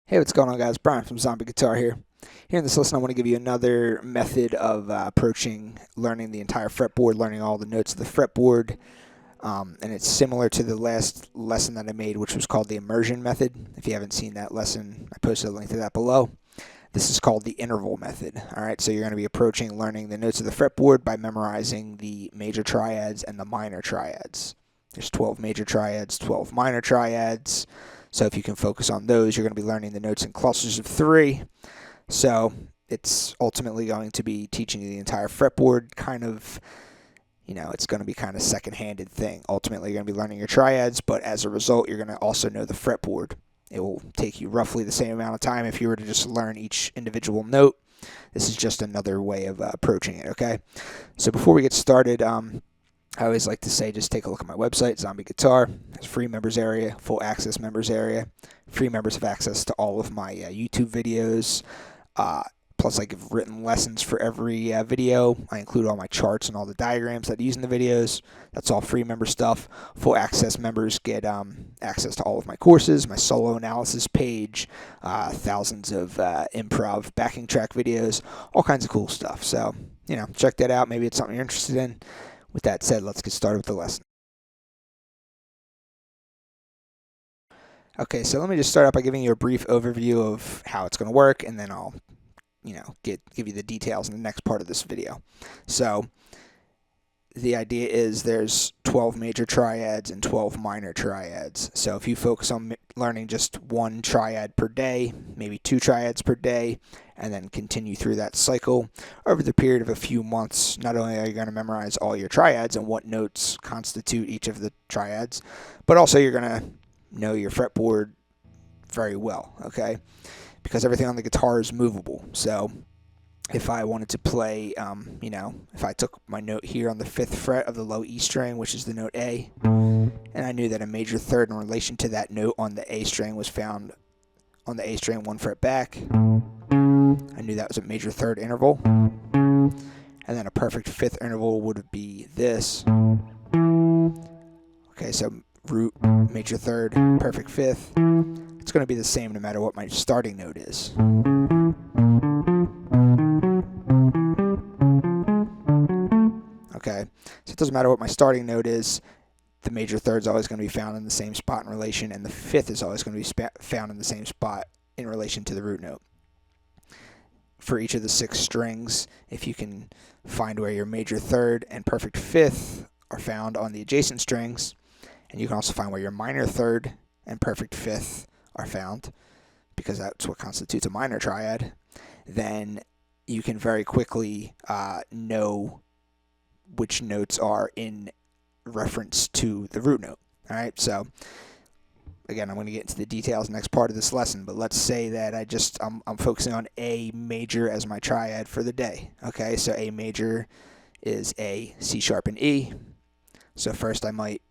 Hey, what's going on, guys? Brian from Zombie Guitar here. Here in this lesson, I want to give you another method of approaching learning the entire fretboard, learning all the notes of the fretboard. And it's similar to the last lesson that I made, which was called the immersion method. If you haven't seen that lesson, I posted a link to that below. This is called the interval method. All right, so you're going to be approaching learning the notes of the fretboard by memorizing the major triads and the minor triads. There's 12 major triads, 12 minor triads. So if you can focus on those, you're going to be learning the notes in clusters of 3. So it's ultimately going to be teaching you the entire fretboard, kind of, it's going to be kind of second-handed thing. Ultimately, you're going to be learning your triads, but as a result, you're going to also know the fretboard. It will take you roughly the same amount of time if you were to just learn each individual note. This is just another way of approaching it, okay? So before we get started, I always like to say just take a look at my website, Zombie Guitar. There's a free members area, full access members area. Free members have access to all of my YouTube videos. Plus, I give written lessons for every video. I include all my charts and all the diagrams that I use in the videos. That's all free member stuff. Full access members get access to all of my courses, my solo analysis page, thousands of improv backing track videos, all kinds of cool stuff. So, check that out. Maybe it's something you're interested in. With that said, let's get started with the lesson. Okay, so let me just start out by giving you a brief overview of how it's going to work, and then I'll give you the details in the next part of this video. So the idea is there's 12 major triads and 12 minor triads. So if you focus on learning just one triad per day, maybe 2 triads per day, and then continue through that cycle over the period of a few months, not only are you going to memorize all your triads and what notes constitute each of the triads, but also you're going to know your fretboard very well, okay? Because everything on the guitar is movable. So if I wanted to play, if I took my note here on the 5th fret of the low E string, which is the note A, and I knew that a major third in relation to that note on the A string was found on the A string 1 fret back, I knew that was a major third interval. And then a perfect 5th interval would be this. Okay, so root, major third, perfect 5th. It's going to be the same no matter what my starting note is. Okay, so it doesn't matter what my starting note is, the major third is always going to be found in the same spot in relation, and the 5th is always going to be found in the same spot in relation to the root note. For each of the 6 strings, if you can find where your major third and perfect 5th are found on the adjacent strings, and you can also find where your minor third and perfect 5th are found, because that's what constitutes a minor triad, then you can very quickly know which notes are in reference to the root note. All right, so again, I'm going to get into the details next part of this lesson, but let's say that I'm focusing on A major as my triad for the day. Okay, so A major is A, C sharp, and E. So first I might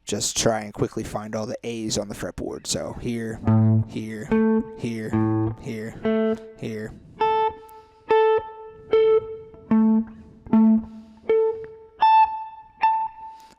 just try and quickly find all the A's on the fretboard. So here, here, here, here, here.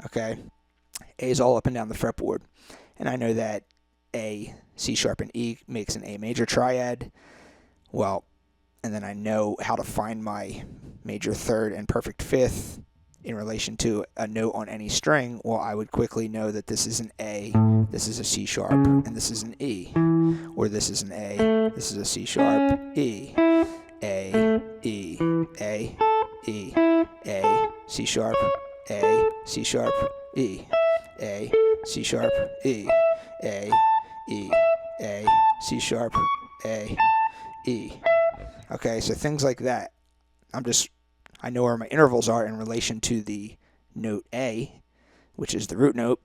Okay, A's all up and down the fretboard. And I know that A, C sharp, and E makes an A major triad. Well, and then I know how to find my major third and perfect 5th in relation to a note on any string. Well, I would quickly know that this is an A, this is a C sharp, and this is an E. Or this is an A, this is a C sharp, E, A, E, A, E, A, C sharp, A, C sharp, E, A, C sharp, E, A, E, A, C sharp, A, E. Okay, so things like that. I know where my intervals are in relation to the note A, which is the root note,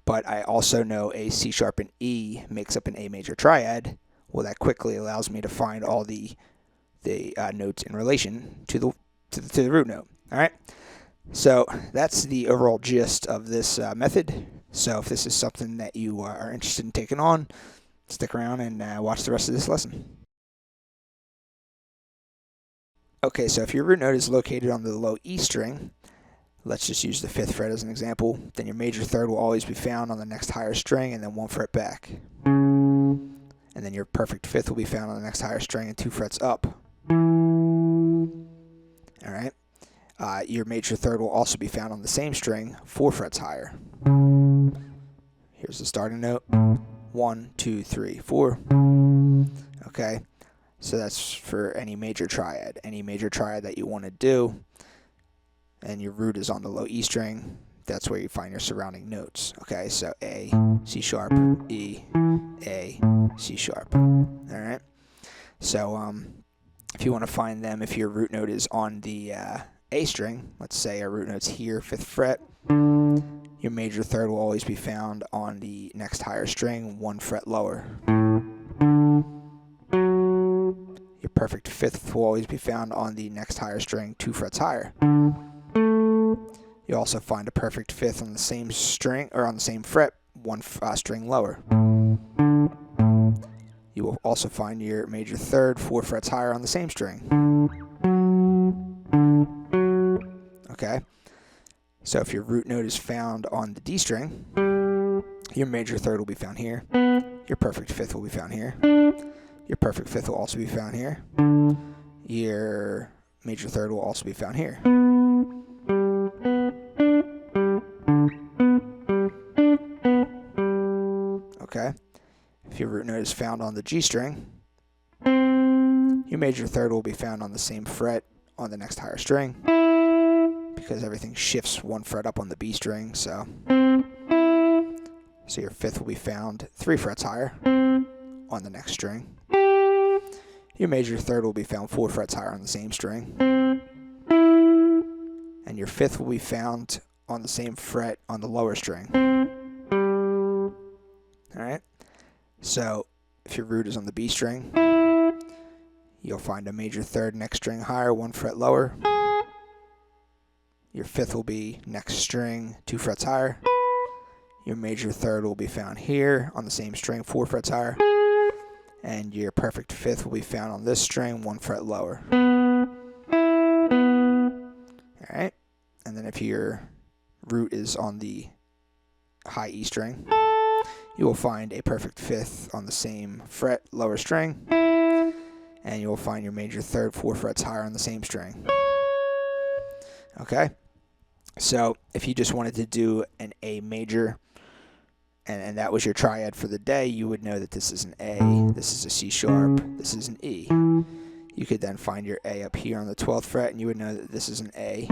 but I also know A, C sharp, and E makes up an A major triad. Well, that quickly allows me to find all the notes in relation to the root note. All right, so that's the overall gist of this method. So if this is something that you are interested in taking on, stick around and watch the rest of this lesson. Okay, so if your root note is located on the low E string, let's just use the 5th fret as an example, then your major third will always be found on the next higher string and then 1 fret back. And then your perfect 5th will be found on the next higher string and 2 frets up. Alright? Your major third will also be found on the same string 4 frets higher. Here's the starting note. 1, 2, 3, 4. Okay? So that's for any major triad. Any major triad that you want to do, and your root is on the low E string, that's where you find your surrounding notes. Okay, so A, C sharp, E, A, C sharp. Alright? So if you want to find them, if your root note is on the A string, let's say our root note's here, 5th fret, your major third will always be found on the next higher string, 1 fret lower. Your perfect 5th will always be found on the next higher string, 2 frets higher. You also find a perfect 5th on the same string, or on the same fret, 1 string lower. You will also find your major third 4 frets higher on the same string. Okay? So if your root note is found on the D string, your major third will be found here. Your perfect 5th will be found here. Your perfect 5th will also be found here. Your major third will also be found here. Okay? If your root note is found on the G string, your major third will be found on the same fret on the next higher string, because everything shifts 1 fret up on the B string, so your 5th will be found 3 frets higher on the next string. Your major third will be found 4 frets higher on the same string. And your 5th will be found on the same fret on the lower string. Alright? So, if your root is on the B string, you'll find a major third next string higher, 1 fret lower. Your 5th will be next string, 2 frets higher. Your major third will be found here on the same string, 4 frets higher. And your perfect 5th will be found on this string, 1 fret lower. Alright? And then if your root is on the high E string, you will find a perfect 5th on the same fret, lower string. And you will find your major third 4 frets higher on the same string. Okay? So if you just wanted to do an A major, and that was your triad for the day, you would know that this is an A, this is a C sharp, this is an E. You could then find your A up here on the 12th fret, and you would know that this is an A,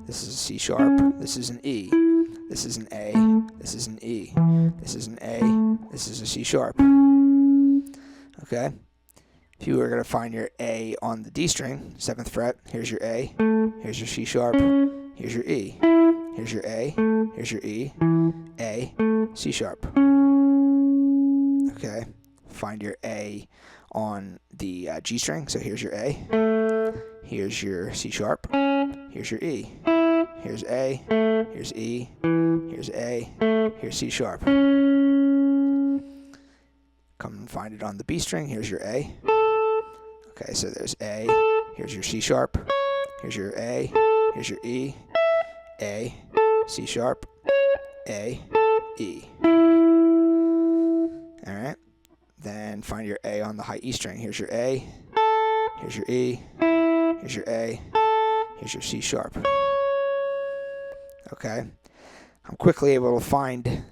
this is a C sharp, this is an E, this is an A, this is an E, this is an A, this is a C sharp. Okay? If you were going to find your A on the D string, 7th fret, here's your A, here's your C sharp, here's your E, here's your A, here's your E, A, C sharp. Okay, find your A on the G string, so here's your A, here's your C sharp, here's your E, here's A, here's E, here's A, here's C sharp. Come and find it on the B string, here's your A. Okay, so there's A, here's your C sharp, here's your A, here's your E, A, C sharp, A, E. Alright, then find your A on the high E string. Here's your A, here's your E, here's your A, here's your C sharp. Okay, I'm quickly able to find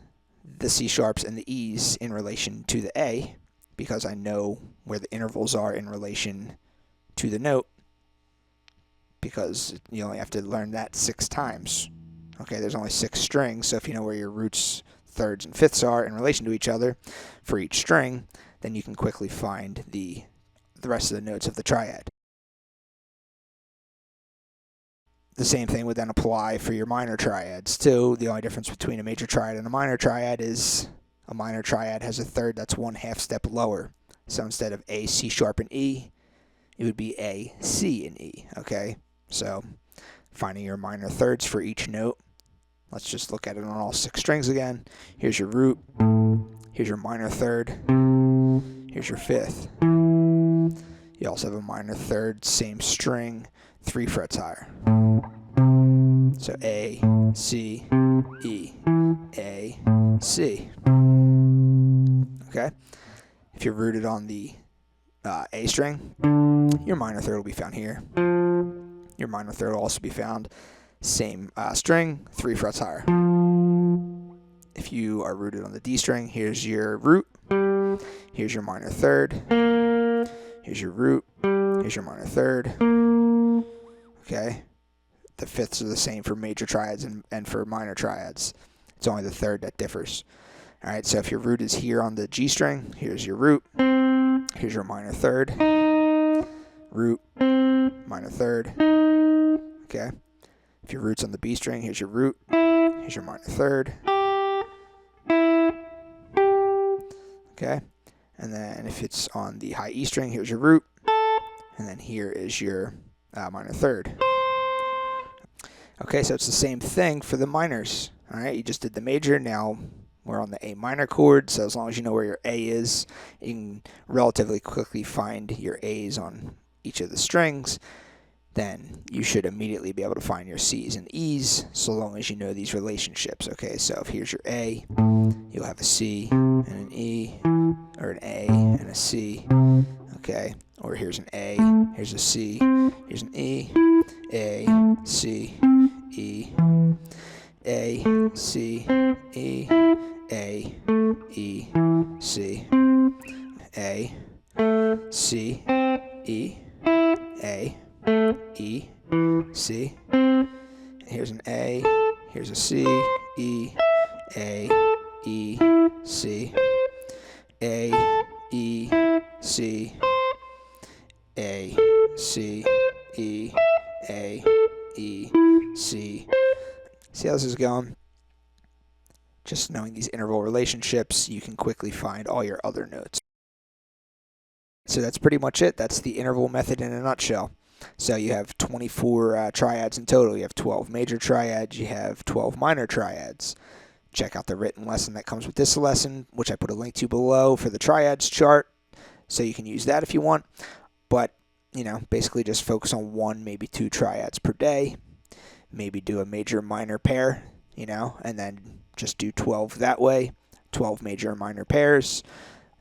the C sharps and the E's in relation to the A because I know where the intervals are in relation to the note, because you only have to learn that 6 times. Okay, there's only 6 strings, so if you know where your roots, thirds, and fifths are in relation to each other for each string, then you can quickly find the rest of the notes of the triad. The same thing would then apply for your minor triads too. The only difference between a major triad and a minor triad is a minor triad has a third that's 1/2 step lower. So instead of A, C sharp, and E, it would be A, C, and E. Okay, so finding your minor thirds for each note. Let's just look at it on all 6 strings again. Here's your root. Here's your minor third. Here's your 5th. You You also have a minor third, same string, 3 frets higher. So A, C, E, A, C. Okay? If you're rooted on the A string, your minor third will be found here. Your minor third will also be found same string, 3 frets higher. If you are rooted on the D string, here's your root, here's your minor third, here's your root, here's your minor third. Okay? The fifths are the same for major triads and for minor triads. It's only the third that differs. All right, so if your root is here on the G string, here's your root, here's your minor third, root, minor third. Okay? If your root's on the B string, here's your root, here's your minor third. Okay? And then if it's on the high E string, here's your root, and then here is your minor third. Okay, so it's the same thing for the minors. All right, you just did the major, now we're on the A minor chord, so as long as you know where your A is, you can relatively quickly find your A's on each of the strings. Then you should immediately be able to find your C's and E's, so long as you know these relationships. Okay, so if here's your A, you'll have a C and an E, or an A and a C. Okay, or here's an A, here's a C, here's an E, A, C, E, A, C, E, A, E, C, A, C, E, A, E, C. Here's an A, here's a C, E, A, E, C, A, E, C, A, C, E, A, E, C. See how this is going? Just knowing these interval relationships, you can quickly find all your other notes. So that's pretty much it. That's the interval method in a nutshell. So you have 24 triads in total. You have 12 major triads. You have 12 minor triads. Check out the written lesson that comes with this lesson, which I put a link to below for the triads chart. So you can use that if you want. But, you know, basically just focus on 1, maybe 2 triads per day. Maybe do a major minor pair, you know, and then just do 12 that way. 12 major and minor pairs.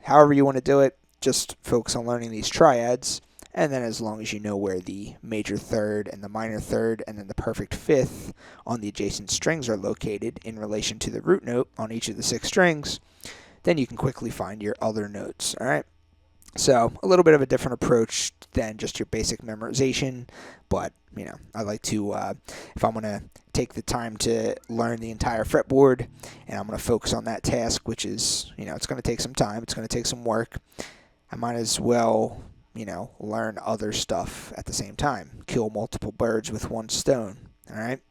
However you want to do it, just focus on learning these triads. And then as long as you know where the major third and the minor third and then the perfect fifth on the adjacent strings are located in relation to the root note on each of the 6 strings, then you can quickly find your other notes. All right. So a little bit of a different approach than just your basic memorization, but you know, I like to, if I'm going to take the time to learn the entire fretboard and I'm going to focus on that task, which is, you know, it's going to take some time, it's going to take some work, I might as well, you know, learn other stuff at the same time. Kill multiple birds with one stone. All right.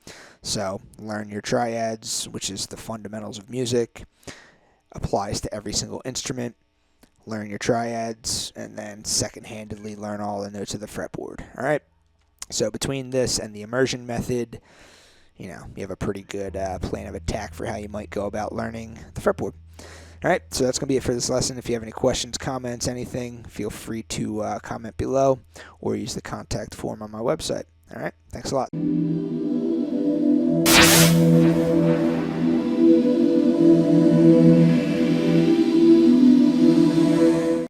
So learn your triads, which is the fundamentals of music, applies to every single instrument. Learn your triads, and then second-handedly learn all the notes of the fretboard. All right. So between this and the immersion method, you know, you have a pretty good plan of attack for how you might go about learning the fretboard. All right, so that's going to be it for this lesson. If you have any questions, comments, anything, feel free to comment below or use the contact form on my website. All right, thanks a lot.